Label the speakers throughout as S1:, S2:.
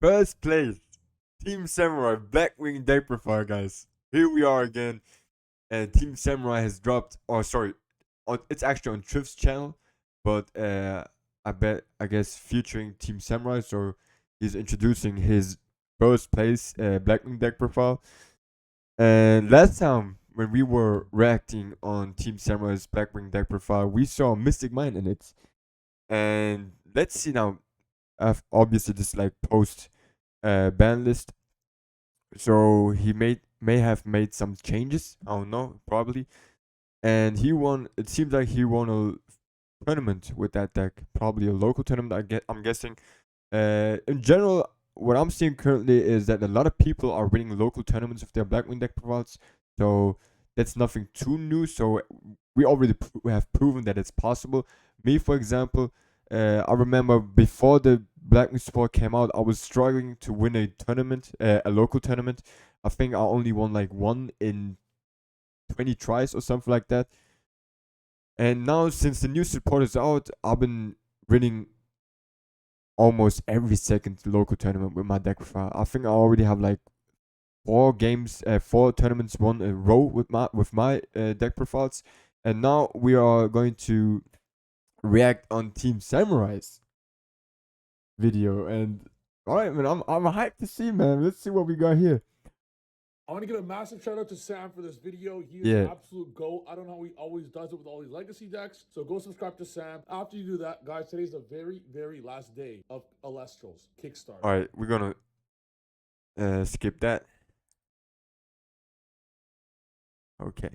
S1: First place, Team Samurai Blackwing deck profile, guys. Here we are again, and Team Samurai has dropped. Oh, sorry, it's actually on Triff's channel, but I guess featuring Team Samurai. So he's introducing his first place Blackwing deck profile. And last time when we were reacting on Team Samurai's Blackwing deck profile, we saw Mystic Mine in it. And let's see now. Obviously, this is like post ban list, so he may have made some changes. I don't know, probably. And he won. It seems like he won a tournament with that deck, probably a local tournament. I'm guessing. In general, what I'm seeing currently is that a lot of people are winning local tournaments with their Blackwing deck profiles. So that's nothing too new. So we already have proven that it's possible. Me, for example, I remember before the Blackwing support came out, I was struggling to win a tournament, a local tournament. I think I only won like one in 20 tries or something like that. And now, since the new support is out, I've been winning almost every second local tournament with my deck profile. I think I already have like 4 tournaments won in a row with my deck profiles. And now we are going to react on Team Samurai's video. And all right, man, I'm hyped to see, man. Let's see what we got here.
S2: I want to give a massive shout out to Sam for this video. He is
S1: Yeah.
S2: an absolute GOAT. I don't know how he always does it with all these legacy decks. So go subscribe to Sam. After you do that, guys, today's the very, very last day of Alestral's Kickstarter.
S1: All right, we're gonna skip that. Okay.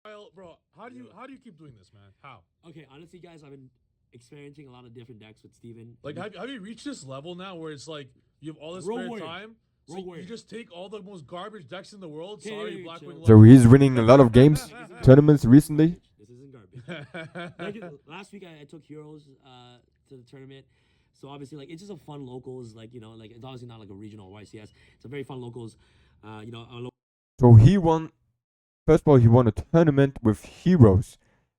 S2: Kyle, bro, how do you keep doing this, man? How?
S3: Okay, honestly, guys, I've been experiencing a lot of different decks with Steven.
S2: Like, have you reached this level now where it's like you have all this
S3: Rogue
S2: spare
S3: Warrior.
S2: time? So
S3: Rogue
S2: you
S3: Warrior.
S2: just take all the most garbage decks in the world.
S3: Okay,
S2: Sorry,
S3: chill.
S2: Blackwing.
S1: So he's winning a lot of games, tournaments recently.
S3: This isn't garbage. Like, last week, I took Heroes to the tournament. So obviously, like, it's just a fun locals. Like, you know, like, it's obviously not like a regional or YCS. It's a very fun locals. You know,
S1: So he won. First of all, he won a tournament with Heroes.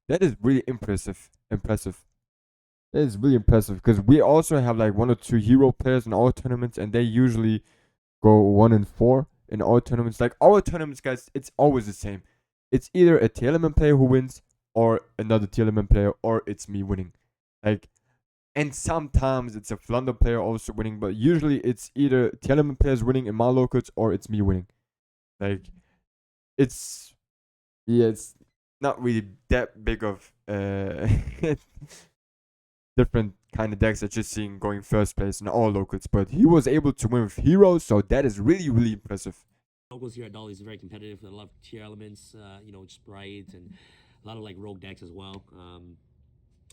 S1: That is really impressive. That is really impressive because we also have like 1 or 2 hero players in our tournaments, and they usually go 1-4 in our tournaments. Like our tournaments, guys, it's always the same. It's either a TLMN player who wins, or another TLMN player, or it's me winning. Like, and sometimes it's a Flunder player also winning, but usually it's either TLMN players winning in my locals or it's me winning. Like, it's it's not really that big of different kind of decks that you're seeing going first place in all locals, but he was able to win with Heroes, so that is really, really impressive.
S3: locals here at Dolly is very competitive. A lot of tier elements, you know, Sprite, and a lot of like rogue decks as well.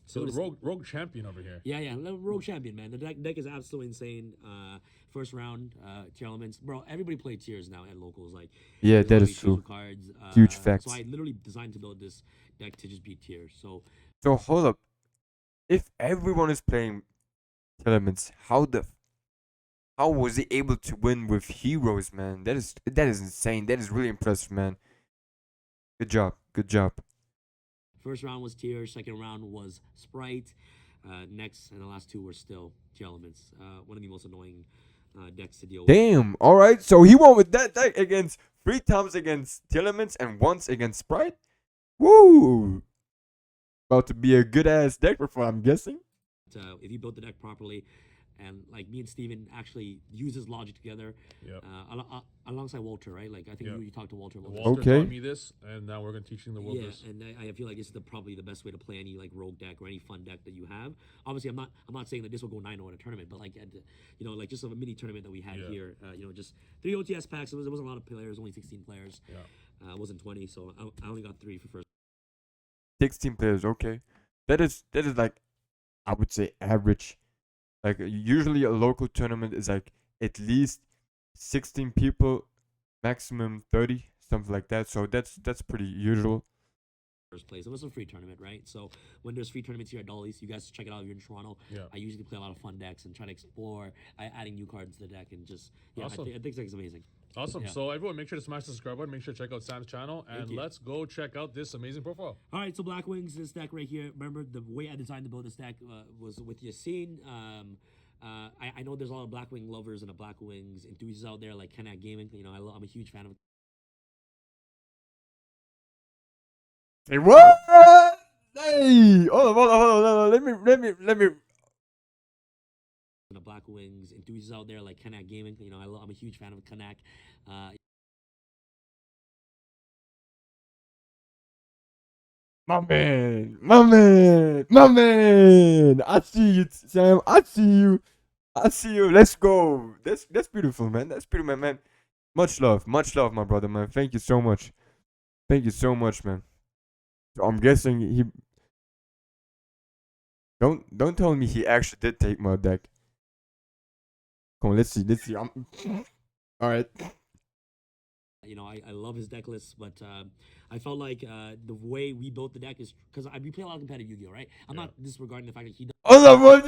S2: So the rogue champion over here.
S3: Yeah, rogue champion, man. The deck is absolutely insane. First round, tier elements, bro. Everybody play tiers now at locals. Like,
S1: Yeah,
S3: there's
S1: that
S3: always
S1: is true.
S3: cards.
S1: Huge facts.
S3: So I literally designed to build this deck to just be tiers. So
S1: Hold up. If everyone is playing elements, how was he able to win with Heroes, man? That is insane. That is really impressive, man. Good job. Good job.
S3: first round was tiers. Second round was Sprite. Next and the last 2 were still tier elements. One of the most annoying decks to deal with.
S1: Damn. All right. So he won with that deck against 3 times against elements and once against Sprite. Woo! About to be a good ass deck profile, I'm guessing.
S3: If you built the deck properly, and like me and Steven actually use his logic together, alongside Walter, right? Like I think you talked to Walter.
S2: Walter taught me this, and now we're gonna teaching the world this.
S3: And I feel like this is probably the best way to play any like rogue deck or any fun deck that you have. Obviously, I'm not saying that this will go 9-0 in a tournament, but like you know, like just a mini tournament that we had here. You know, just 3 OTS packs. There wasn't a lot of players, only 16 players. It wasn't 20, so I only got 3 for first.
S1: 16 players, okay. That is like, I would say, average. Like usually a local tournament is like at least 16 people, maximum 30, something like that. So that's pretty usual.
S3: First place. It was a free tournament, right? So when there's free tournaments here at Dolly's, you guys check it out if you're in Toronto. I usually play a lot of fun decks and try to explore, adding new cards to the deck, and just
S2: awesome.
S3: I think this deck is amazing.
S2: Awesome. So everyone, make sure to smash the subscribe button. Make sure to check out Sam's channel, and let's go check out this amazing profile.
S3: All right, so Blackwings, this deck right here. Remember the way I designed to build this deck was with Yassine. I know there's a lot of Blackwing lovers and Blackwings enthusiasts out there, like Kanak Gaming. You know, I'm a huge fan of
S1: Hey, what? Hey, hold on. Let me.
S3: the Blackwings enthusiasts out there, like Kanak Gaming. You know, I'm a huge fan of Kanak.
S1: My man. I see you, Sam. I see you. Let's go. That's beautiful, man. That's beautiful, man. Much love, my brother, man. Thank you so much. Thank you so much, man. So I'm guessing he don't tell me he actually did take my deck. Come on, let's see. All right.
S3: You know, I love his deck list, but I felt like the way we built the deck is because we play a lot of competitive Yu-Gi-Oh, right? I'm not disregarding the fact that he does.
S1: Hold on, what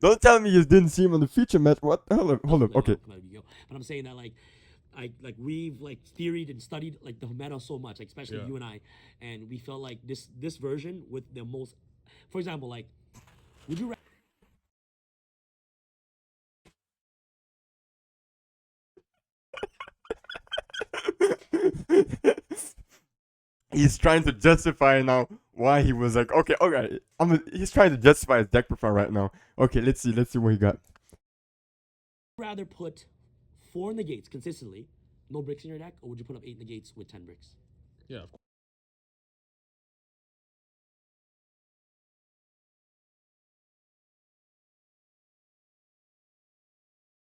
S1: don't tell me you didn't see him on the feature match. What? Hold up. Okay.
S3: Yu-Gi-Oh, but I'm saying that we've like theoried and studied like the meta so much, like especially you and I, and we felt like this version with the most, for example, like would you
S1: He's trying to justify now why he was like, okay. He's trying to justify his deck profile right now. Okay, let's see what he got.
S3: rather put 4 negates consistently, no bricks in your deck, or would you put up 8 negates with 10 bricks?
S2: Yeah.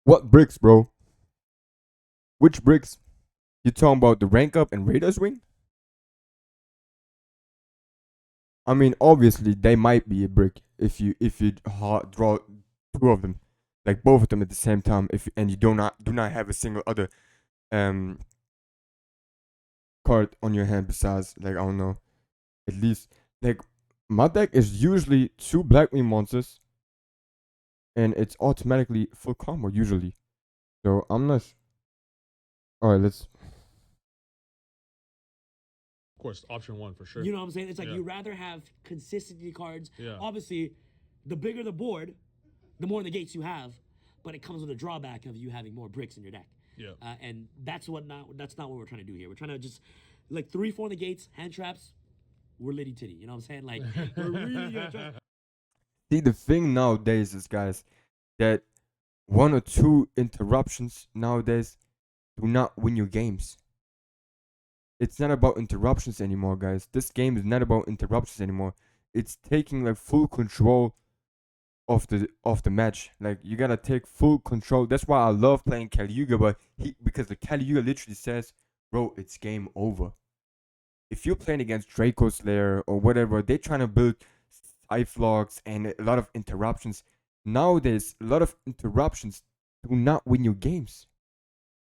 S1: What bricks, bro? Which bricks? You talking about the rank up and Raiders wing? I mean, obviously they might be a brick if you draw 2 of them, like both of them at the same time. And you do not have a single other um card on your hand besides, like, I don't know, at least, like, my deck is usually 2 Blackwing monsters and it's automatically full combo usually. So I'm not. All right, let's.
S2: Of course, option 1 for sure.
S3: You know what I'm saying? It's like you rather have consistency cards. Obviously, the bigger the board, the more negates you have, but it comes with a drawback of you having more bricks in your deck.
S2: Yeah.
S3: And that's not what we're trying to do here. We're trying to just like 3-4 negates, hand traps. We're litty titty. You know what I'm saying? Like we're really gonna try.
S1: See, the thing nowadays is, guys, that 1 or 2 interruptions nowadays do not win you games. It's not about interruptions anymore, guys. This game is not about interruptions anymore. It's taking like full control of the match. Like, you gotta take full control. That's why I love playing Caliuga, but because the Caliuga literally says, bro, it's game over. If you're playing against Draco Slayer or whatever, they're trying to build Cyphlocks and a lot of interruptions. Nowadays, a lot of interruptions do not win you games.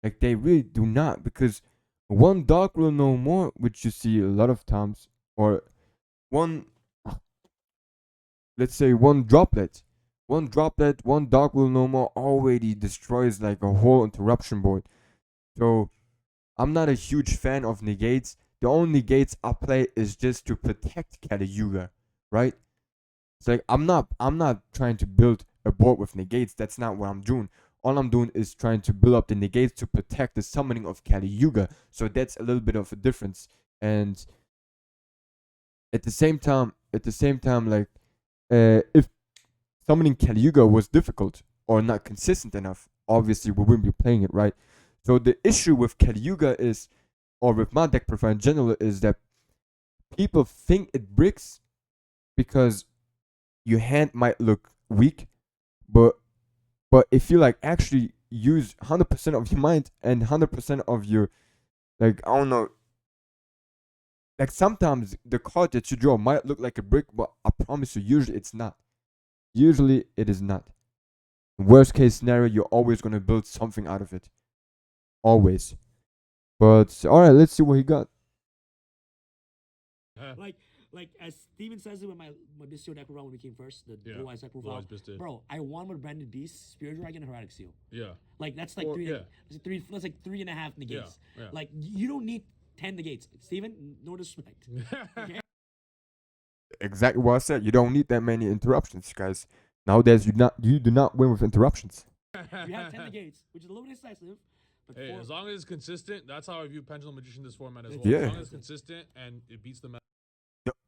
S1: Like, they really do not, because one dog will know more, which you see a lot of times, or one, let's say one droplet. One dog will know more already destroys like a whole interruption board. So I'm not a huge fan of negates. The only negates I play is just to protect Caliuga, right? It's like I'm not trying to build a board with negates. That's not what I'm doing. All I'm doing is trying to build up the negates to protect the summoning of Caliuga. So that's a little bit of a difference. And at the same time, like, if summoning Caliuga was difficult or not consistent enough, obviously we wouldn't be playing it, right? So the issue with Caliuga is, or with my deck profile in general, is that people think it bricks because your hand might look weak, but if you like actually use 100% of your mind and 100% of your, like, I don't know, like, sometimes the card that you draw might look like a brick, but I promise you, usually it's not. Usually it is not. Worst case scenario, you're always gonna build something out of it. Always. But all right, let's see what he got.
S3: Like as Steven says it with my Bistio deck profile when we came first, the Blue Eyes deck profile. Bro, I won with Branded Beast, Spirit Dragon, and Heretic Seal.
S2: Yeah.
S3: Like that's like that's like 3.5 negates.
S2: Yeah.
S3: Like you don't need 10 negates. Steven, no disrespect. Okay?
S1: exactly what I said. You don't need that many interruptions, guys. Nowadays, you do not win with interruptions.
S3: You have 10 negates, which is a little bit excessive. But
S2: Hey,
S3: four,
S2: as long as it's consistent, that's how I view Pendulum Magician this format as well.
S1: Yeah.
S2: As long as it's consistent and it beats the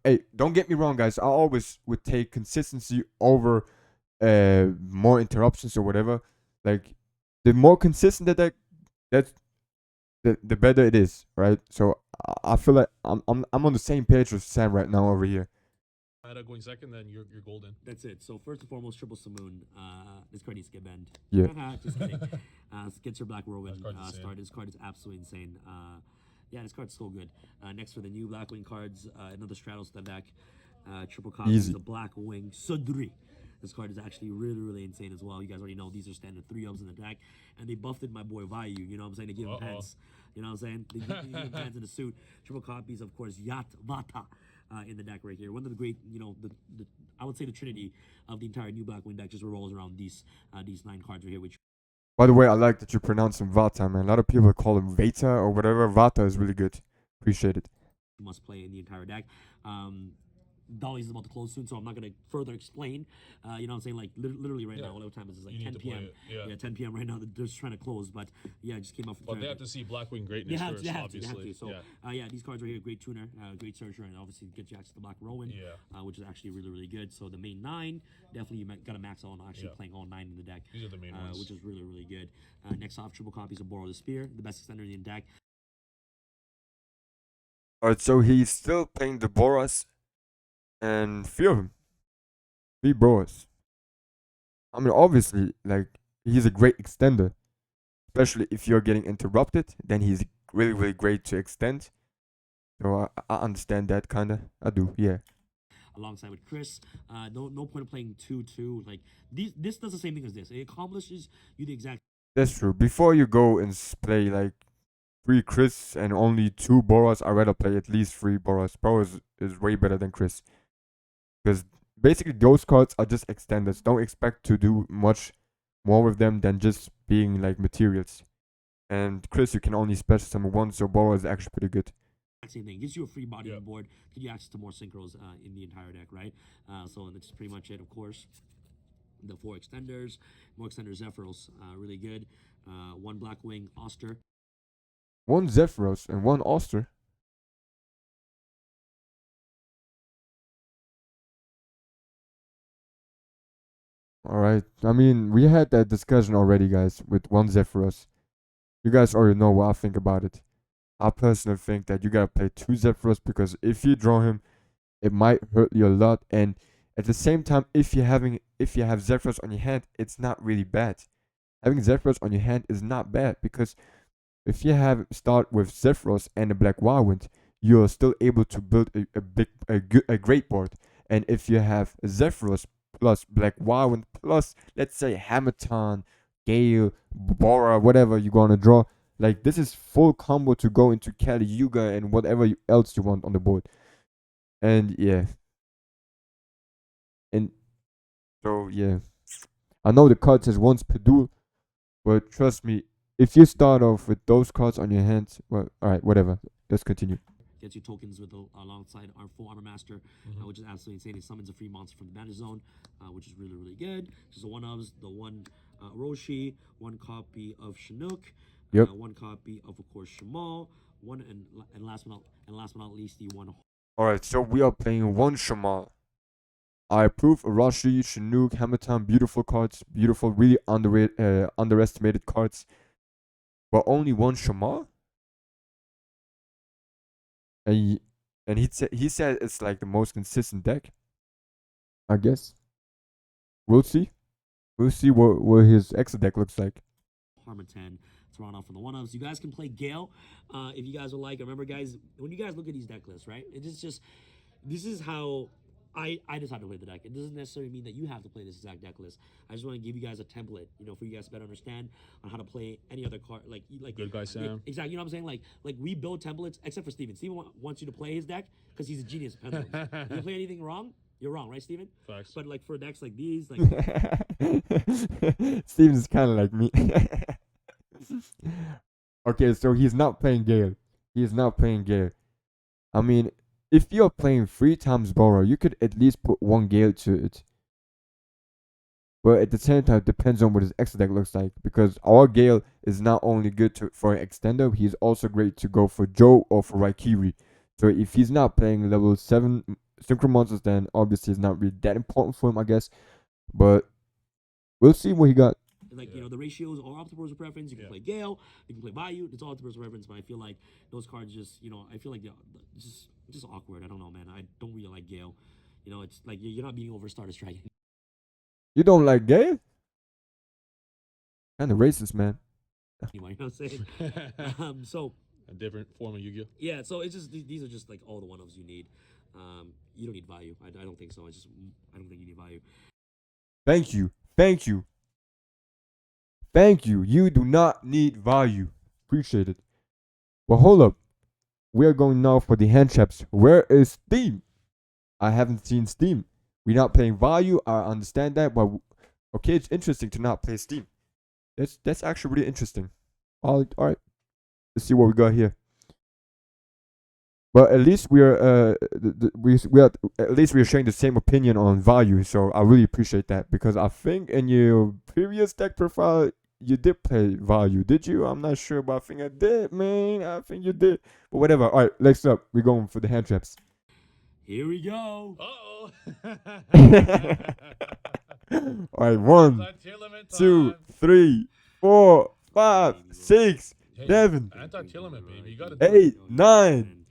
S1: Hey, don't get me wrong, guys. I always would take consistency over more interruptions or whatever. Like, the more consistent that's the better it is, right? So I feel like I'm on the same page with Sam right now over here.
S2: meta going second, then you're golden.
S3: that's it. So first and foremost, triple Simoon. This card needs to get banned.
S1: Yeah.
S3: Just kidding. Gets your Black Rowan
S2: This card's insane.
S3: start. This card is absolutely insane. Yeah, this card's so good. Next for the new Blackwing cards, another Straddles the deck. Triple copies
S1: Easy.
S3: of Blackwing Sudri. This card is actually really, really insane as well. You guys already know these are standard 3-ofs in the deck. And they buffed my boy Vayu, you know what I'm saying? They give him pants. You know what I'm saying? They give him pants in the suit. Triple copies, of course, Yat Vata in the deck right here. One of the great, you know, the I would say the trinity of the entire new Blackwing deck just revolves around these 9 cards right here, which
S1: By the way, I like that you pronounce him Vata, man. A lot of people call him Vata or whatever. Vata is really good. Appreciate it.
S3: you must play in the entire deck. Dolly's is about to close soon, so I'm not going to further explain. You know what I'm saying? Like, literally right now, what time is it? Like
S2: You need
S3: 10
S2: to play
S3: p.m.
S2: it, yeah.
S3: 10 p.m. right now. They're just trying to close, but yeah, it just came out from
S2: But they have to see Blackwing greatness
S3: They have,
S2: first,
S3: they have
S2: obviously.
S3: to. So, yeah, these cards right here, great tuner, great searcher, and obviously get you access to Black Rowan, which is actually really, really good. So the main 9, definitely you got to max out on actually playing all 9 in the deck.
S2: These are the main ones.
S3: Which is really, really good. Next off, triple copies of Borrow the Spear, the best extender in the deck.
S1: Alright, so he's still playing the Boras and 3 of them. 3 Boras. I mean, obviously, like, he's a great extender. Especially if you're getting interrupted, then he's really, really great to extend. So I understand that, kinda. I do, yeah.
S3: Alongside with Chris, no point of playing 2-2. Like, this does the same thing as this. It accomplishes you the exact
S1: That's true. Before you go and play, like, 3 Chris and only 2 Boras, I'd rather play at least 3 Boras. Boras is way better than Chris. Because basically those cards are just extenders. Don't expect to do much more with them than just being like materials. And Chris, you can only special summon 1, so Boras is actually pretty good.
S3: same thing. Gives you a free body on board. Gives you access to more synchros in the entire deck, right? So that's pretty much it, of course. The 4 extenders. More extenders, Zephyros, really good. 1 Blackwing, Oster.
S1: 1 Zephyros and 1 Oster. Alright, I mean, we had that discussion already, guys, with 1 Zephyros. You guys already know what I think about it. I personally think that you gotta play 2 Zephyros because if you draw him, it might hurt you a lot. And at the same time, if you have Zephyros on your hand, it's not really bad. Having Zephyros on your hand is not bad because if you start with Zephyros and a Black Whirlwind, you're still able to build a great board. And if you have Zephyros plus Black Whirlwind plus, let's say, Hamilton, Gale, Bora, whatever you're gonna draw, like, this is full combo to go into Kali Yuga and whatever else you want on the board. And yeah. And so, yeah. I know the card says once per duel, but trust me, if you start off with those cards on your hands, well, alright, whatever. Let's continue.
S3: Gets you tokens with alongside our full Armor Master, which is absolutely insane. He summons a free monster from the Banner Zone, which is really, really good. Just the 1-ofs, the 1 Roshi, 1 copy of Chinook, 1 copy of course, Shamal, 1 and last but not least, the 1.
S1: Alright, so we are playing 1 Shamal. I approve Arashi, Chinook, Hamilton, beautiful cards, beautiful, really underestimated cards. But only 1 Shamal? And he said it's like the most consistent deck. I guess. We'll see. We'll see what his extra deck looks like.
S3: Harmon 10 to run off from the 1-ofs. You guys can play Gale if you guys would like. Remember, guys, when you guys look at these deck lists, right? It is just, this is how I decided to play the deck. It doesn't necessarily mean that you have to play this exact deck list. I just want to give you guys a template, you know, for you guys to better understand on how to play any other card. Like
S2: Good guy, Sam.
S3: Exactly, you know what I'm saying? Like we build templates, except for Steven. Steven wants you to play his deck because he's a genius at pendulums. You play anything wrong, you're wrong, right, Steven?
S2: Facts.
S3: But like for decks like these, like
S1: Steven's kind of like me. Okay, so he's not playing Gale. He is not playing Gale. I mean, if you're playing 3 times Bora, you could at least put 1 Gale to it. But at the same time, it depends on what his extra deck looks like. Because our Gale is not only good for an extender, he's also great to go for Joe or for Raikiri. So if he's not playing level 7 Synchro Monsters, then obviously it's not really that important for him, I guess. But we'll see what he got.
S3: Like, the ratios are up to personal preference. You can play Gale, you can play Bayou. It's all up to personal preference. But I feel like those cards just, I feel like they're just awkward. I don't know, man. I don't really like Gale. It's like you're not being over Starter Strike.
S1: You don't like Gale? Kind of racist, man.
S3: Anyway, you know what I'm saying? So
S2: A different form of Yu-Gi-Oh.
S3: yeah, so it's just these are just like all the one-offs you need. You don't need value. I don't think so. I don't think you need value.
S1: Thank you. Thank you. Thank you. You do not need value. Appreciate it. Well, hold up. We are going now for the hand traps. Where is Steam? I haven't seen Steam. We're not playing value. I understand that, but okay, it's interesting to not play Steam. That's actually really interesting. All right. Let's see what we got here. But at least we are at least we are sharing the same opinion on value. So I really appreciate that, because I think in your previous deck profile you did play value, did you? I'm not sure, but I think I did, man. I think you did. But whatever. All right, next up, we're going for the hand traps.
S3: Here we go.
S2: Uh-oh.
S1: All right, 1, 2, 3, 4, 5, 6, 7,
S2: Anti-tier limit, baby. You gotta
S1: 8, 9.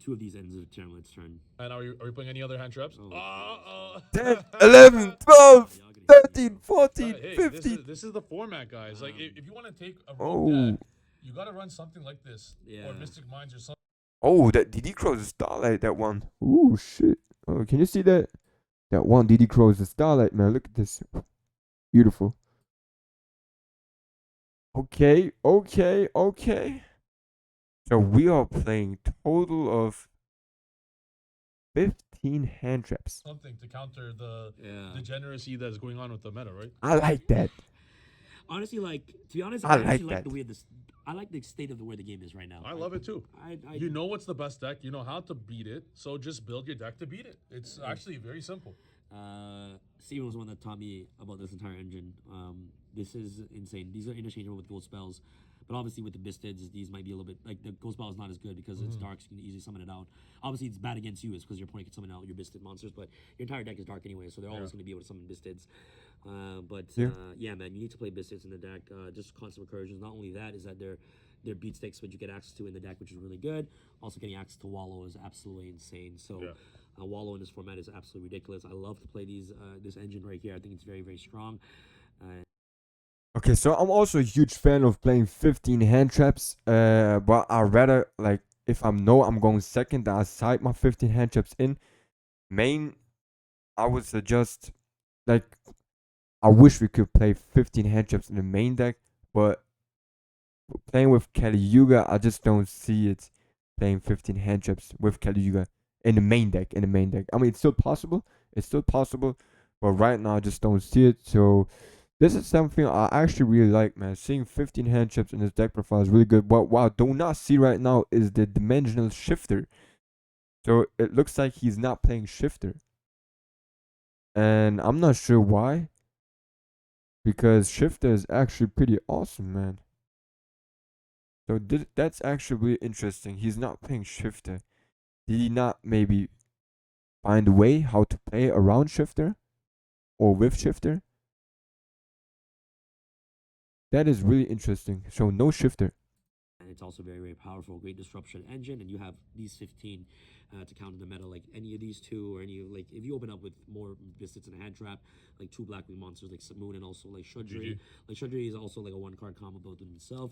S3: 2 of these ends of turn. Let's turn.
S2: And are we playing any other hand traps?
S3: Oh.
S1: 10, 11, 12, 13, 14,
S2: Hey,
S1: 15.
S2: this is the format, guys. Like, if you want to take a
S1: Oh.
S2: rogue deck, you gotta run something like this,
S3: Yeah.
S2: or Mystic Minds or something.
S1: Oh, that DD Crow is a Starlight, that one. Ooh, shit. Oh, can you see that? That one DD Crow is a Starlight, man. Look at this. Beautiful. Okay. So we are playing total of 15 hand traps.
S2: Something to counter the
S3: Yeah.
S2: degeneracy that's going on with the meta, right?
S1: I like that.
S3: Honestly, like, to be honest,
S1: I
S3: I
S1: like
S3: actually like
S1: that.
S3: the way I like the state of where the game is right now.
S2: I love it too.
S3: I
S2: You know what's the best deck. You know how to beat it. So just build your deck to beat it. It's actually very simple.
S3: Steven was the one that taught me about this entire engine. This is insane. These are interchangeable with gold spells, but obviously with the Bistids, these might be a little bit like the gold spell is not as good because it's dark, so you can easily summon it out. Obviously, it's bad against you, is because your opponent can summon out your Bistid monsters, but your entire deck is dark anyway, so they're always going to be able to summon Bistids. Yeah, man, you need to play Bistids in the deck. Just constant recursions. Not only that, is that they're beat sticks, which you get access to in the deck, which is really good. Also, getting access to Wallow is absolutely insane. So.
S2: Yeah.
S3: Wallow in this format is absolutely ridiculous. I love to play this engine right here. I think it's very, very strong.
S1: Okay, so I'm also a huge fan of playing 15 hand traps. But I rather, like, if I'm going second, I side my 15 hand traps in. Main, I would suggest, like, I wish we could play 15 hand traps in the main deck, but playing with Kali Yuga, I just don't see it playing 15 hand traps with Kali Yuga in the main deck. I mean, it's still possible. But right now I just don't see it. So this is something I actually really like, man. Seeing 15 hand traps in this deck profile is really good. But what I do not see right now is the dimensional shifter. So it looks like he's not playing shifter, and I'm not sure why, because shifter is actually pretty awesome, man. So that's actually really interesting. He's not playing shifter. Did he not maybe find a way how to play around shifter or with shifter? That is really interesting. So no shifter.
S3: And it's also very, very powerful, great disruption engine. And you have these 15 to counter the meta, like any of these two, or any, like, if you open up with more Biscuits and a hand trap, like 2 Blackwing monsters like Samoon and also like Shudri. Like Shudri is also like a 1-card combo built in itself.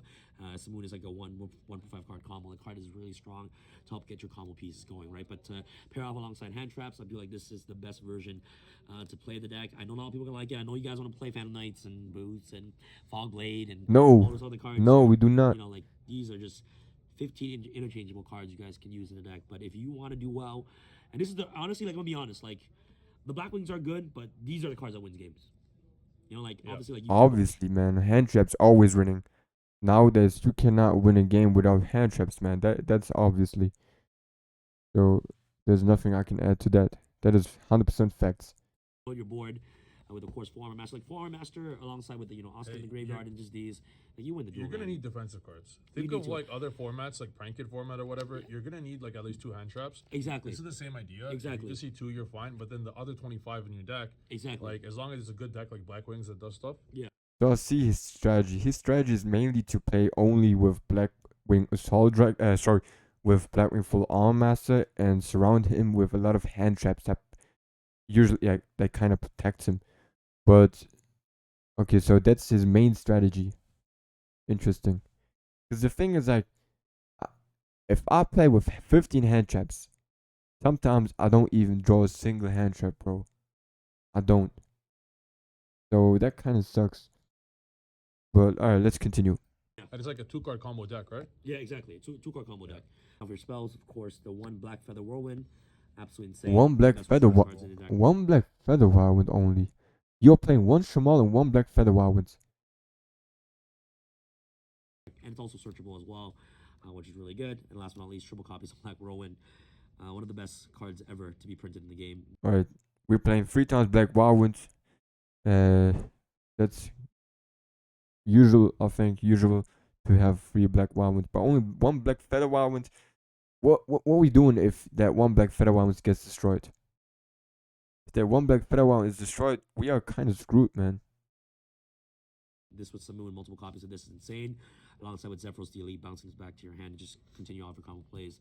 S3: Samoon is like a 1 for 5 card combo. The card is really strong to help get your combo pieces going, right? But pair off alongside hand traps, I feel like this is the best version to play the deck. I know not all people can like it. I know you guys want to play Phantom Knights and Boots and Fog Blade and all those other cards.
S1: No, we do not.
S3: You know, like, these are just 15 interchangeable cards you guys can use in the deck. But if you want to do well, and this is honestly, like, I'm gonna be honest, like, the Blackwings are good, but these are the cards that wins games. You know, like, obviously, like,
S1: obviously, man, hand traps always winning. Nowadays, you cannot win a game without hand traps, man. That's obviously. So there's nothing I can add to that. That is 100% facts.
S3: On your board with, of course, Forearm Master. Like Forearm Master alongside with the, Oscar in the Graveyard and just these. Like, you win the duel.
S4: You're gonna
S3: man.
S4: need defensive cards.
S3: You
S4: Think
S3: need
S4: of
S3: to.
S4: like other formats, like Prank Kid format or whatever. You're gonna need like at least 2 hand traps.
S3: Exactly.
S4: This is the same idea.
S3: Exactly.
S4: You just see 2, you're fine. But then the other 25 in your deck,
S3: Exactly.
S4: like as long as it's a good deck like Blackwings that does stuff.
S3: Yeah.
S1: So I see his strategy. His strategy is mainly to play only with Blackwing Assault with Blackwing Full Arm Master and surround him with a lot of hand traps that usually that kind of protects him. But okay, so that's his main strategy. Interesting. Because the thing is, like, if I play with 15 hand traps, sometimes I don't even draw a single hand trap, bro. I don't. So that kind of sucks. But alright, let's continue.
S4: And it's like a 2-card combo deck, right?
S3: Yeah, exactly. Two card combo deck. Now for your spells, of course, the 1 Black Feather Whirlwind. Absolutely insane.
S1: One black
S3: Best
S1: feather,
S3: response cards in the deck.
S1: one black feather whirlwind only. You're playing 1 Shamal and 1 black feather whirlwind.
S3: And it's also searchable as well, which is really good. And last but not least, triple copies of Black Whirlwind. One of the best cards ever to be printed in the game.
S1: Alright, we're playing 3 times black whirlwind. That's usual, I think, usual to have 3 black whirlwinds, but only 1 black feather whirlwind. What are we doing if that 1 black feather whirlwind gets destroyed? If that 1 black feather whirlwind is destroyed, we are kind of screwed, man.
S3: This with Samu and multiple copies of this is insane. Alongside with Zephyros the Elite bouncing this back to your hand and just continue off your combo plays.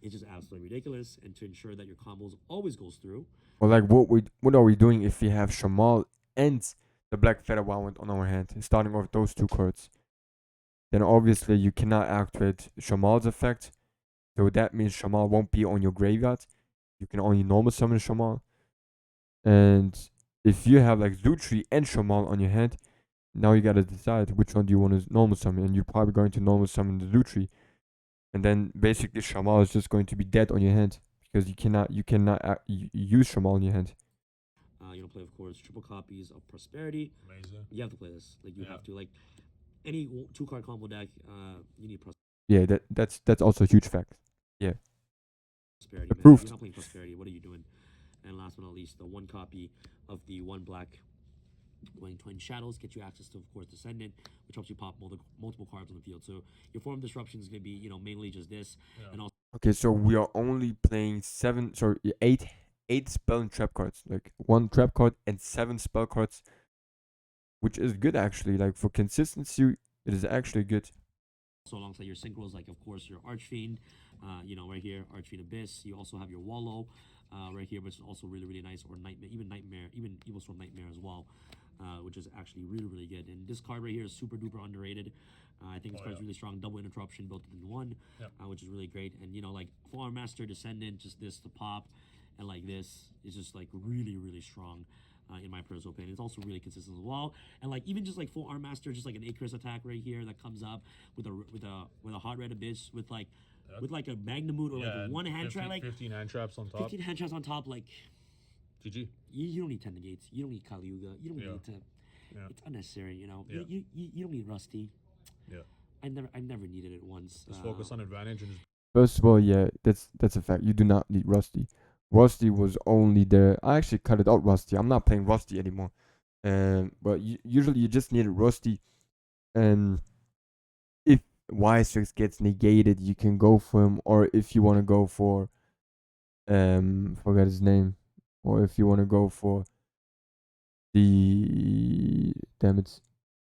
S3: It's just absolutely ridiculous. And to ensure that your combos always goes through.
S1: Or like what are we doing if we have Shamal and the black feather whirlwind on our hand, starting off those 2 cards? Then obviously you cannot activate Shamal's effect. So that means Shamal won't be on your graveyard. You can only normal summon Shamal. And if you have like Zutri and Shamal on your hand, now you gotta decide which one do you want to normal summon. And you're probably going to normal summon the Zutri. And then basically Shamal is just going to be dead on your hand. Because you cannot use Shamal on your hand.
S3: Play, of course, triple copies of Prosperity.
S4: Amazing.
S3: You have to play this. Like, you have to. Like, any 2-card combo deck, you need Prosperity.
S1: Yeah, that's also a huge fact. Yeah.
S3: Prosperity, man.
S1: Approved.
S3: If you're not playing Prosperity, what are you doing? And last but not least, the 1 copy of the 1 black Going Twin Shadows get you access to, of course, Descendant, which helps you pop multiple cards on the field. So your form disruption is going to be, mainly just this.
S4: Yeah.
S3: And also,
S1: Okay, so we are only playing 8 spell and trap cards. Like 1 trap card and 7 spell cards, which is good actually. Like for consistency, it is actually good.
S3: so alongside your synchros, like, of course, your Archfiend, right here, Archfiend Abyss. You also have your Wallow right here, which is also really, really nice. Or Nightmare, even Evil Storm Nightmare as well. Which is actually really, really good. And this card right here is super duper underrated. I think this card's really strong. Double interruption built in one, which is really great. And like Forearm Master, Descendant, just this to pop, and like this is just like really, really strong. In my personal opinion, it's also really consistent as well. And like even just like Forearm Master, just like an Icarus attack right here that comes up with a hot red abyss with like a Magnamute or like 1 hand trap, like
S4: 15 hand traps on top.
S3: 15 hand traps on top, like.
S4: GG.
S3: You don't need 10 negates. You don't need Kaliuga. You don't need to. It's unnecessary, You don't need Rusty.
S4: Yeah.
S3: I never needed it once.
S4: Just focus on advantage and just.
S1: First of all, yeah, that's a fact. You do not need Rusty. Rusty was only there. I actually cut it out, Rusty. I'm not playing Rusty anymore. But usually you just need Rusty. And if Y6 gets negated, you can go for him. Or if you want to go for, forgot his name. Or if you want to go for the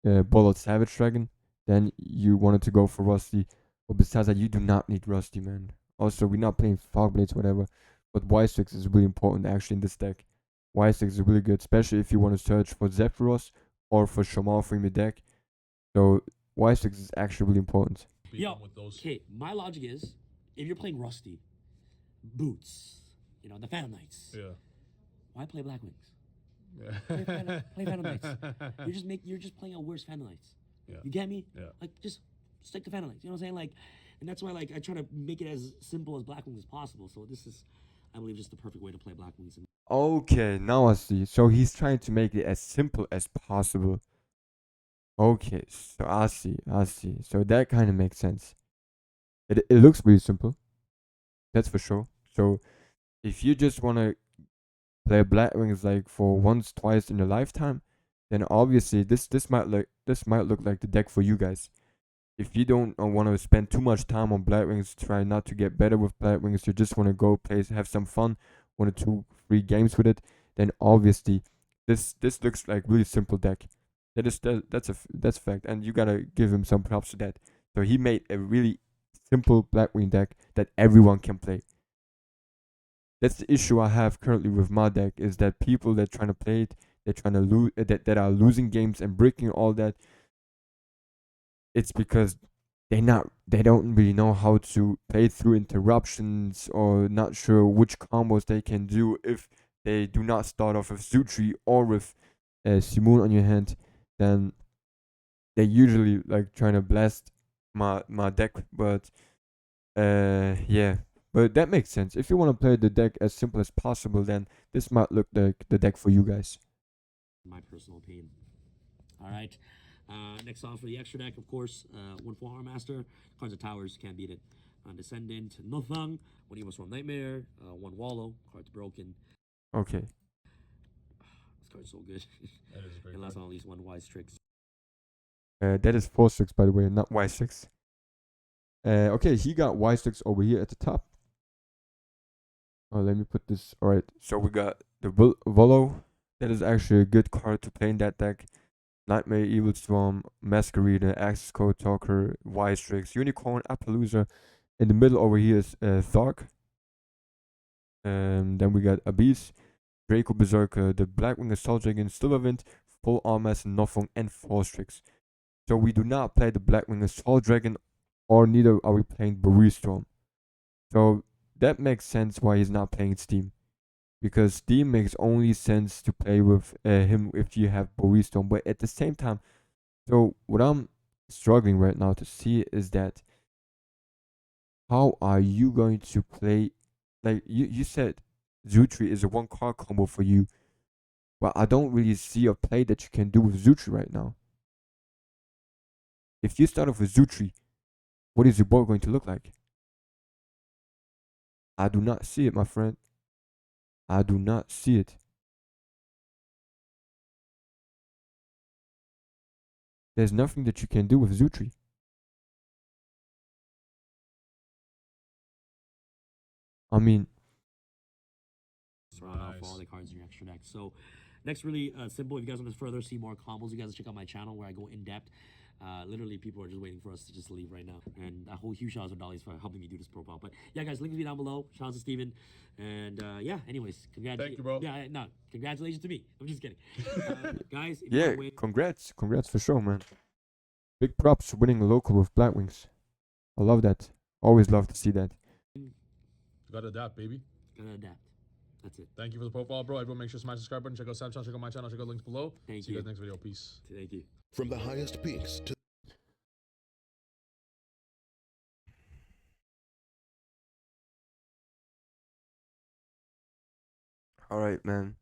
S1: Bullet Savage Dragon, then you wanted to go for Rusty. But besides that, you do not need Rusty, man. Also, we're not playing Fogblades, whatever. But Y6 is really important actually in this deck. Y6 is really good, especially if you want to search for Zephyros or for Shamal from your deck. So Y6 is actually really important.
S3: Yeah. Okay, my logic is, if you're playing Rusty, Boots, the Phantom Knights.
S4: Yeah.
S3: Why play Blackwings? Play Phantom Knights. You're just playing a worse Phantom Knights.
S4: Yeah.
S3: You get me?
S4: Yeah.
S3: Like, just stick to Phantom Knights. You know what I'm saying? Like, and that's why like I try to make it as simple as Blackwings as possible. So this is, I believe, just the perfect way to play Blackwings.
S1: Okay, now I see. So he's trying to make it as simple as possible. Okay, so I see. So that kind of makes sense. It looks really simple. That's for sure. So if you just want to play Blackwings like for once, twice in your lifetime, then obviously this might look like the deck for you guys. If you don't want to spend too much time on Blackwings, try not to get better with Blackwings, you just want to go play, have some fun, 1 or 2 free games with it, then obviously this looks like really simple deck. That's a fact, and you gotta give him some props to that. So he made a really simple Blackwing deck that everyone can play. That's the issue I have currently with my deck, is that people that trying to play it, they're trying to lose, that are losing games and breaking all that. It's because they don't really know how to play through interruptions, or not sure which combos they can do if they do not start off with Zutri or with Simon on your hand. Then they usually like trying to blast my deck. But yeah, but that makes sense. If you want to play the deck as simple as possible, then this might look like the deck for you guys.
S3: My personal opinion. All right. Next off for the extra deck, of course, 1/4 Armor Master. Cards of Towers, can't beat it. Descendant, Nothung. 1 Evil Storm Nightmare. 1 Wallow. Cards broken.
S1: Okay.
S3: This card's so good.
S4: That is a great
S3: And last
S4: card.
S3: but not least, 1 Wise Tricks.
S1: That is 4/6, by the way, not Y6. Okay, he got Y6 over here at the top. Oh, let me put this. All right, so we got the Volo. That is actually a good card to play in that deck. Nightmare, Evil Storm, Masquerader, Access Code Talker, Y-Strix, Unicorn, Appaloosa. In the middle over here is Thark. Then we got Abyss, Draco Berserker, the Blackwing Assault Dragon, Stillerwind, Full Armas, Nothung, and Forstrix. So we do not play the Blackwing Assault Dragon, or neither are we playing Storm. So that makes sense why he's not playing Steam. Because Steam makes only sense to play with him if you have Storm. But at the same time, so what I'm struggling right now to see is that how are you going to play? Like you said, Zutri is a 1 card combo for you, but I don't really see a play that you can do with Zutri right now. If you start off with Zutri, what is your board going to look like? I do not see it, my friend. I do not see it. There's nothing that you can do with Zutri. I mean,
S3: Surround off all the cards in your extra deck. So next, really simple. If you guys want to further see more combos, you guys check out my channel where I go in depth. Literally, people are just waiting for us to just leave right now. And a whole huge shout out to Dolly's for helping me do this profile. But yeah, guys, link will be down below. Shout out to Steven. And yeah, anyways, congratulations.
S4: Thank you, bro.
S3: Yeah, no, congratulations to me. I'm just kidding. Guys, if you
S1: yeah,
S3: wanna win,
S1: congrats for sure, man. Big props for winning a local with Blackwings. I love that. Always love to see that.
S4: Gotta adapt, baby.
S3: gotta adapt. That's it.
S4: Thank you for the profile, bro. Everyone make sure to smash the subscribe button. Check out Sam's channel, check out my channel, check out links below.
S3: Thank
S4: See you
S3: you.
S4: guys next video. Peace.
S3: Thank you.
S5: From the highest peaks to
S1: All right, man.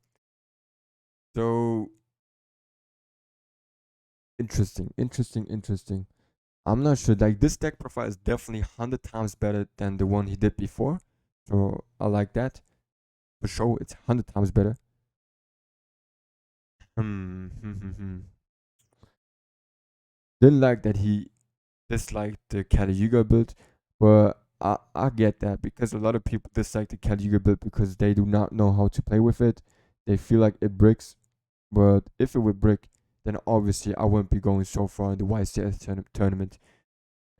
S1: So interesting. I'm not sure. Like, this deck profile is definitely 100 times better than the one he did before. So I like that. For sure, it's 100 times better. Didn't like that he disliked the Caliuga build, but I get that, because a lot of people dislike the Caliuga build because they do not know how to play with it. They feel like it bricks, but if it would brick, then obviously I wouldn't be going so far in the YCS tournament.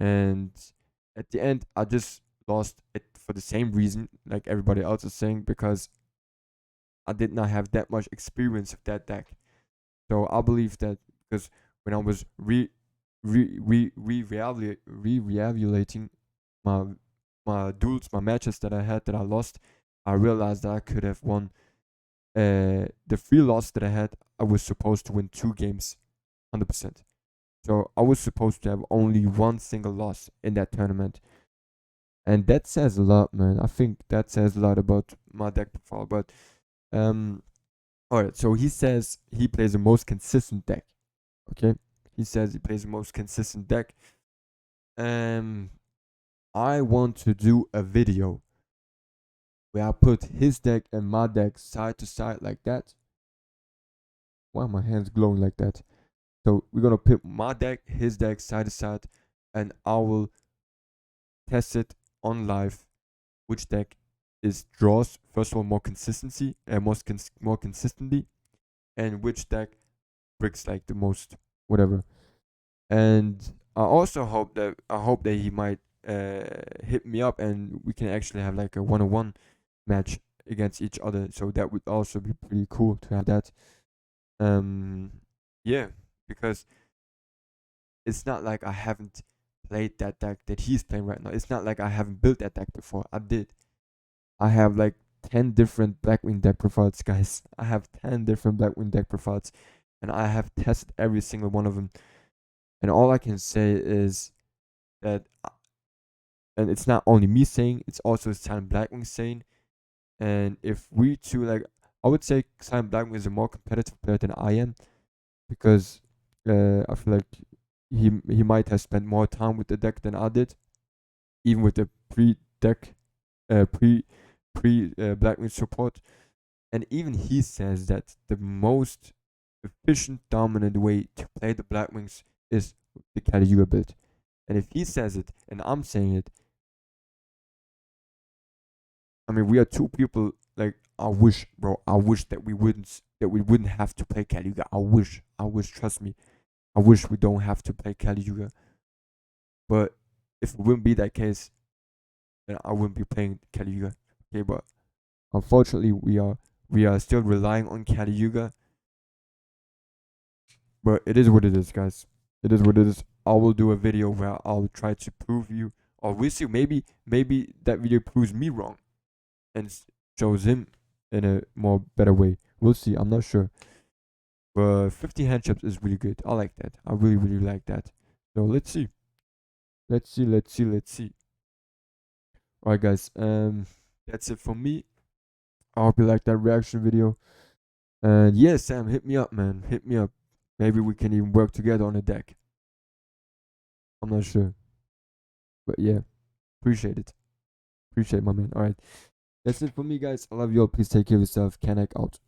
S1: And at the end, I just lost it for the same reason, like everybody else is saying, because I did not have that much experience with that deck. So I believe that, because when I was re-evaluating my duels, my matches that I had that I lost, I realized that I could have won. The 3 losses that I had, I was supposed to win 2 games, 100%. So I was supposed to have only 1 single loss in that tournament, and that says a lot, man. I think that says a lot about my deck profile. But all right. So he says he plays the most consistent deck. Okay, he says he plays the most consistent deck. I want to do a video where I put his deck and my deck side to side like that. Why are my hands glowing like that? So we're gonna put my deck, his deck side to side, and I will test it on live. Which deck is draws first of all more consistency and more consistently, and which deck bricks like the most, whatever. And I hope that he might hit me up and we can actually have like a 1-on-1 match against each other. So that would also be pretty cool to have that. Um, yeah, because it's not like I haven't played that deck that he's playing right now. It's not like I haven't built that deck before. I did. I have like 10 different Blackwing deck profiles, guys. I have 10 different Blackwing deck profiles, and I have tested every single one of them. And all I can say is that, and it's not only me saying, it's also Silent Blackwing saying. And if we two, like, I would say Silent Blackwing is a more competitive player than I am, because I feel like he might have spent more time with the deck than I did, even with the pre deck, pre Blackwing support. And even he says that the most efficient, dominant way to play the Blackwings is the Caliuga build. And if he says it and I'm saying it, I mean, we are two people. Like, I wish, bro. I wish that we wouldn't have to play Caliuga. I wish. Trust me, I wish we don't have to play Caliuga. But if it wouldn't be that case, then I wouldn't be playing Caliuga. Okay, but unfortunately, we are still relying on Caliuga. But it is what it is, guys. It is what it is. I will do a video where I'll try to prove you, or we'll see. Maybe that video proves me wrong and shows him in a more better way. We'll see. I'm not sure. But 50 handships is really good. I like that. I really like that. So let's see. Let's see. Alright, guys. That's it for me. I hope you liked that reaction video. And yeah, Sam, hit me up, man. Hit me up. Maybe we can even work together on a deck. I'm not sure. But yeah, appreciate it. Appreciate it, my man. Alright. That's it for me, guys. I love you all. Please take care of yourself. Canek out.